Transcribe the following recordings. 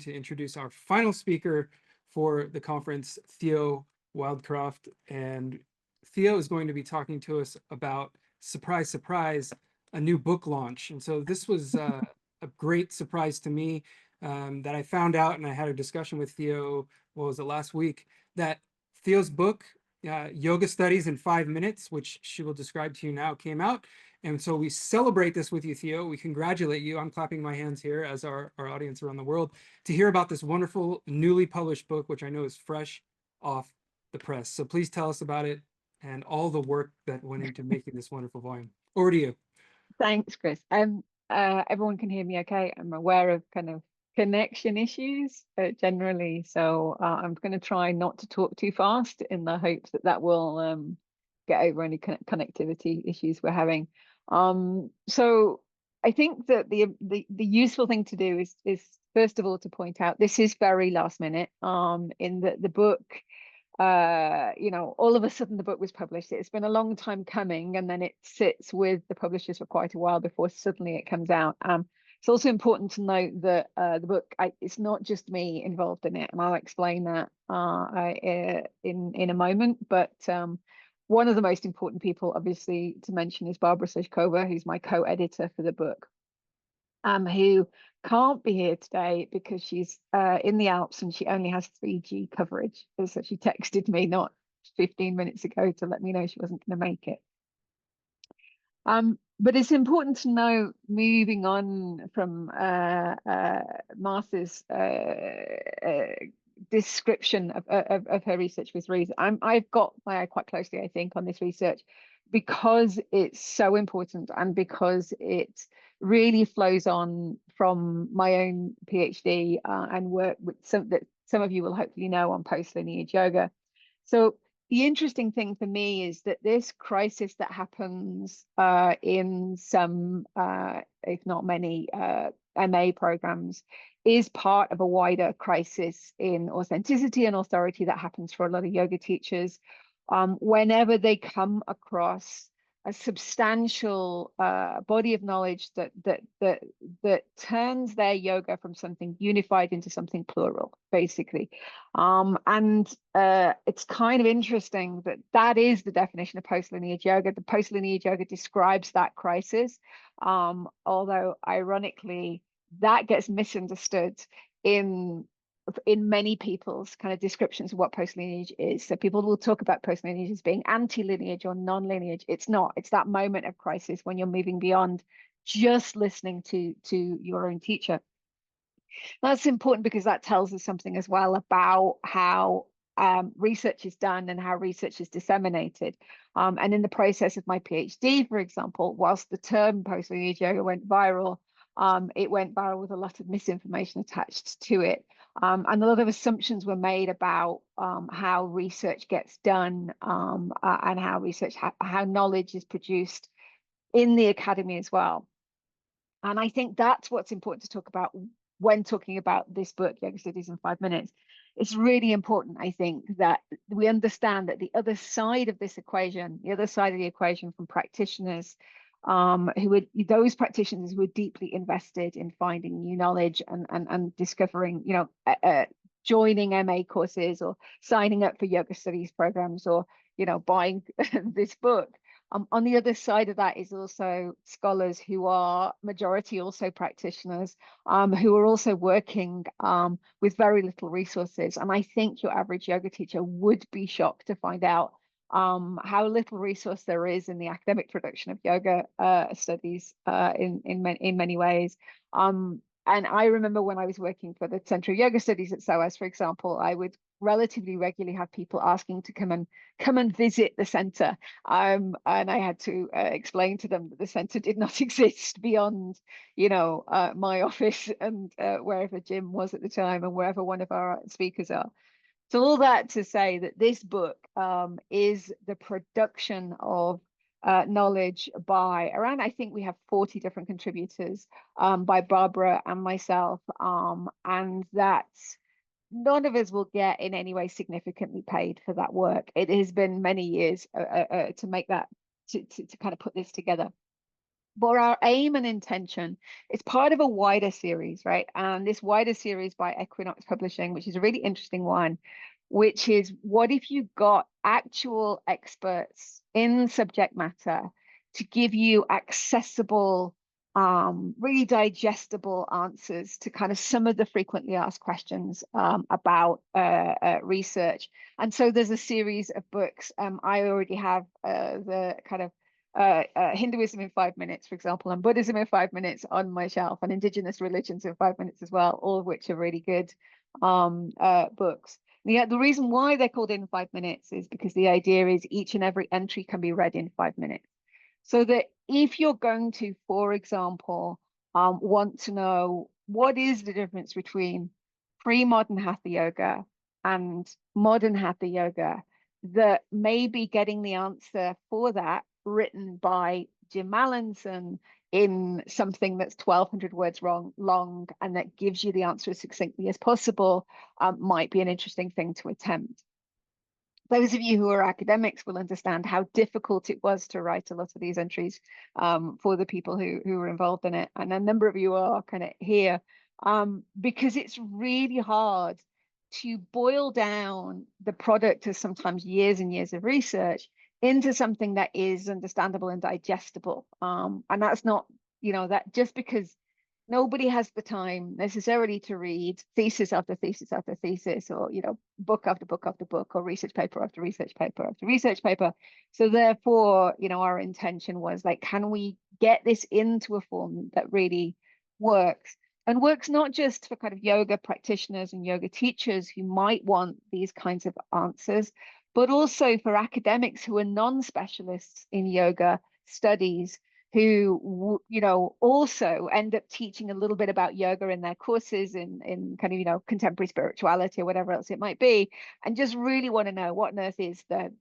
to introduce our final speaker for the conference, Theo Wildcroft. And Theo is going to be talking to us about, surprise, surprise, a new book launch. And so this was a great surprise to me that I found out, and I had a discussion with Theo, what was it, last week, that Theo's book, Yoga Studies in 5 Minutes, which she will describe to you now, came out. And so we celebrate this with you, Theo. We congratulate you. I'm clapping my hands here, as our audience around the world, to hear about this wonderful, newly published book, which I know is fresh off the press. So please tell us about it and all the work that went into making this wonderful volume. Over to you. Thanks, Chris. Everyone can hear me okay. I'm aware of kind of connection issues generally, so I'm going to try not to talk too fast in the hopes that that will get over any connectivity issues we're having. So I think that the useful thing to do is first of all to point out this is very last minute. In the book, all of a sudden the book was published. It's been a long time coming, and then it sits with the publishers for quite a while before suddenly it comes out. It's also important to note that the book, it's not just me involved in it, and I'll explain that in a moment. But one of the most important people, obviously, to mention is Barbara Sojkova, who's my co-editor for the book, who can't be here today because she's in the Alps and she only has 3G coverage. So she texted me not 15 minutes ago to let me know she wasn't going to make it. But it's important to know, moving on from Martha's description of her research with reason. I've got my eye quite closely, I think, on this research because it's so important and because it really flows on from my own PhD and work with some of you will hopefully know on post-lineage yoga. So the interesting thing for me is that this crisis that happens in some, if not many, MA programs is part of a wider crisis in authenticity and authority that happens for a lot of yoga teachers whenever they come across a substantial body of knowledge that turns their yoga from something unified into something plural, basically. And it's kind of interesting that that is the definition of post-lineage yoga. The post-lineage yoga describes that crisis, although ironically, that gets misunderstood in many people's kind of descriptions of what post-lineage is. So people will talk about post-lineage as being anti-lineage or non-lineage. It's not. It's that moment of crisis when you're moving beyond just listening to your own teacher. That's important because that tells us something as well about how research is done and how research is disseminated. And in the process of my PhD, for example, whilst the term post-lineage yoga went viral, it went viral with a lot of misinformation attached to it. And a lot of assumptions were made about how research gets done and how knowledge is produced in the academy as well. And I think that's what's important to talk about when talking about this book, Yoga Studies in 5 Minutes. It's really important, I think, that we understand that the other side of this equation, the other side of the equation from practitioners, those practitioners who are deeply invested in finding new knowledge and discovering, joining MA courses or signing up for yoga studies programs or, buying this book. On the other side of that is also scholars who are majority also practitioners, who are also working with very little resources. And I think your average yoga teacher would be shocked to find out how little resource there is in the academic production of yoga studies in many ways. And I remember when I was working for the Center of Yoga Studies at SOAS, for example, I would relatively regularly have people asking to come and visit the center, and I had to explain to them that the center did not exist beyond, my office and wherever Jim was at the time and wherever one of our speakers are. So all that to say that this book is the production of knowledge by around, I think we have 40 different contributors by Barbara and myself, and that none of us will get in any way significantly paid for that work. It has been many years to make that, to kind of put this together. But our aim and intention is part of a wider series, right? And this wider series by Equinox Publishing, which is a really interesting one, which is what if you got actual experts in subject matter to give you accessible, really digestible answers to kind of some of the frequently asked questions about research. And so there's a series of books. I already have the kind of Hinduism in 5 minutes, for example, and Buddhism in 5 minutes on my shelf, and indigenous religions in 5 minutes as well, all of which are really good books. The reason why they're called in 5 minutes is because the idea is each and every entry can be read in 5 minutes. So that if you're going to, for example, want to know what is the difference between pre-modern Hatha yoga and modern Hatha yoga, that maybe getting the answer for that written by Jim Mallinson in something that's 1,200 words long and that gives you the answer as succinctly as possible might be an interesting thing to attempt. Those of you who are academics will understand how difficult it was to write a lot of these entries for the people who were involved in it. And a number of you are kind of here because it's really hard to boil down the product of sometimes years and years of research into something that is understandable and digestible. And that's not, that just because nobody has the time necessarily to read thesis after thesis after thesis, or book after book after book, or research paper after research paper after research paper. So therefore, our intention was like, can we get this into a form that really works, and works not just for kind of yoga practitioners and yoga teachers who might want these kinds of answers, but also for academics who are non-specialists in yoga studies, who also end up teaching a little bit about yoga in their courses in kind of contemporary spirituality or whatever else it might be, and just really want to know what on earth is the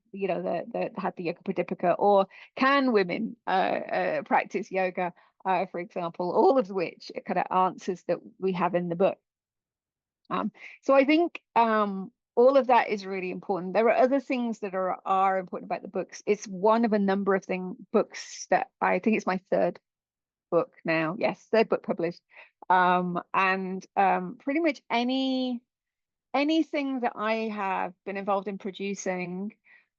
Hatha Yoga Pradipika, or can women practice yoga, for example, all of which are kind of answers that we have in the book. So I think all of that is really important. There are other things that are important about the books. It's one of a number of books that I think it's my third book now. Yes, third book published. And pretty much anything that I have been involved in producing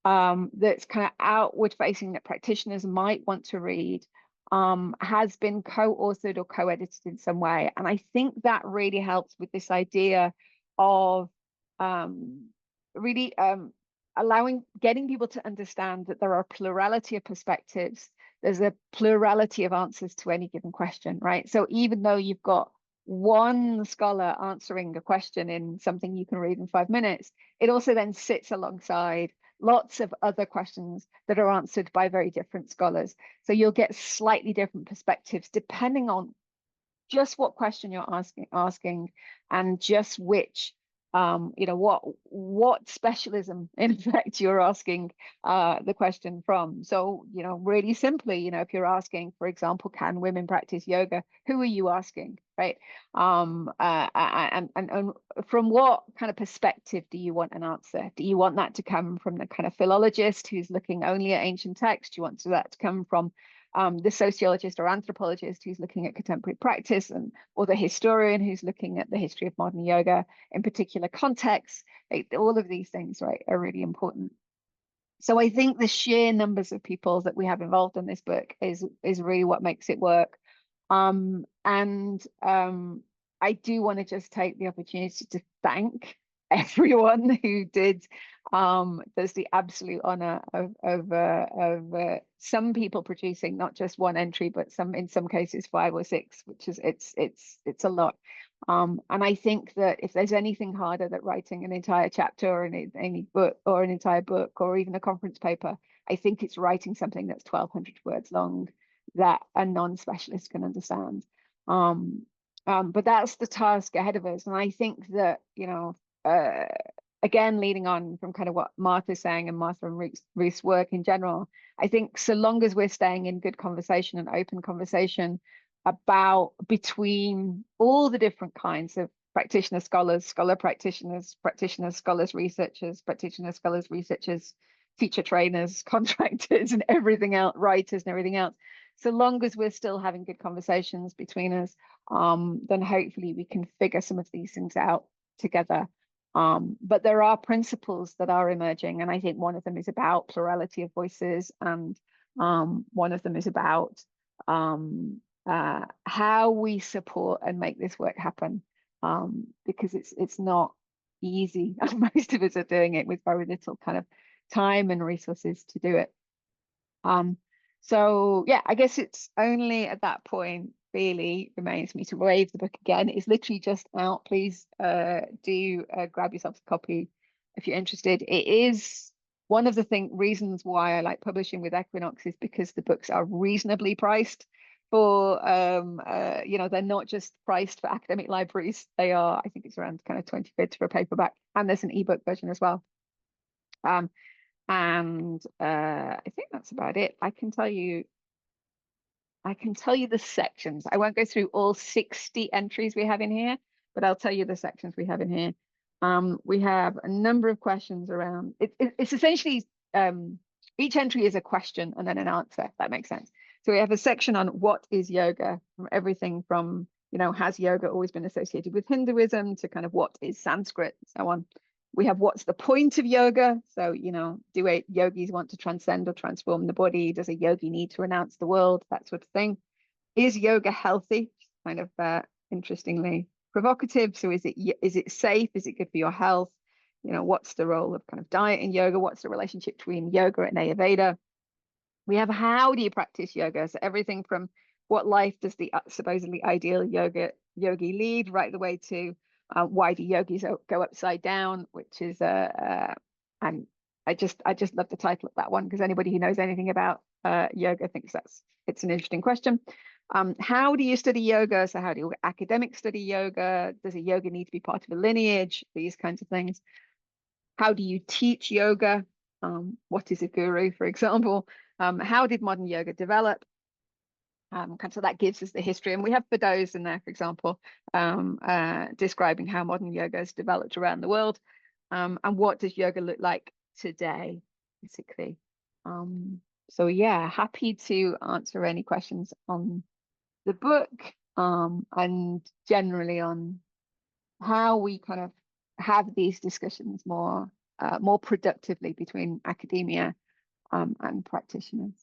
that's kind of outward facing, that practitioners might want to read, has been co-authored or co-edited in some way. And I think that really helps with this idea of really getting people to understand that there are a plurality of perspectives. There's a plurality of answers to any given question, right? So even though you've got one scholar answering a question in something you can read in 5 minutes, it also then sits alongside lots of other questions that are answered by very different scholars. So you'll get slightly different perspectives depending on just what question you're asking and just which what specialism in effect you're asking the question from. So really simply, if you're asking, for example, can women practice yoga, who are you asking, right? And from what kind of perspective do you want an answer? Do you want that to come from the kind of philologist who's looking only at ancient text? Do you want that to come from the sociologist or anthropologist who's looking at contemporary practice, or the historian who's looking at the history of modern yoga in particular contexts? All of these things, right, are really important. So I think the sheer numbers of people that we have involved in this book is really what makes it work. I do want to just take the opportunity to thank everyone who does the absolute honor of some people producing not just one entry, but in some cases 5 or 6, which is it's a lot. And I think that if there's anything harder than writing an entire chapter or any book or an entire book or even a conference paper, I think it's writing something that's 1,200 words long that a non-specialist can understand. But that's the task ahead of us. And I think that, again, leading on from kind of what Martha's saying and Martha and Ruth's work in general, I think so long as we're staying in good conversation and open conversation between all the different kinds of practitioners, scholars, scholar practitioners, scholars, researchers, practitioners, scholars, researchers, teacher trainers, contractors, and everything else, writers and everything else. so long as we're still having good conversations between us, then hopefully we can figure some of these things out together. But there are principles that are emerging, and I think one of them is about plurality of voices, and one of them is about how we support and make this work happen, because it's not easy, and most of us are doing it with very little kind of time and resources to do it. So yeah, I guess it's only at that point really remains me to wave the book again. It's literally just out. Please do grab yourself a copy if you're interested. It is one of the reasons why I like publishing with Equinox, is because the books are reasonably priced for they're not just priced for academic libraries. They are, I think it's around kind of 20 quid for a paperback, and there's an ebook version as well. And I think that's about it. I can tell you the sections. I won't go through all 60 entries we have in here, but I'll tell you the sections we have in here. We have a number of questions around it's essentially each entry is a question and then an answer, if that makes sense. So we have a section on what is yoga, from everything from, has yoga always been associated with Hinduism, to kind of what is Sanskrit, and so on. We have what's the point of yoga? So, do yogis want to transcend or transform the body? Does a yogi need to renounce the world? That sort of thing. Is yoga healthy? Kind of interestingly provocative. So is it safe? Is it good for your health? What's the role of kind of diet in yoga? What's the relationship between yoga and Ayurveda? We have how do you practice yoga? So everything from what life does the supposedly ideal yogi lead, right the way to why do yogis go upside down, which is and I just love the title of that one, because anybody who knows anything about yoga thinks it's an interesting question. How do you study yoga? So how do academics study yoga? Does a yoga need to be part of a lineage? These kinds of things. How do you teach yoga? What is a guru, for example? How did modern yoga develop? So that gives us the history, and we have photos in there, for example, describing how modern yoga has developed around the world, and what does yoga look like today, basically. So yeah, happy to answer any questions on the book, and generally on how we kind of have these discussions more productively between academia and practitioners.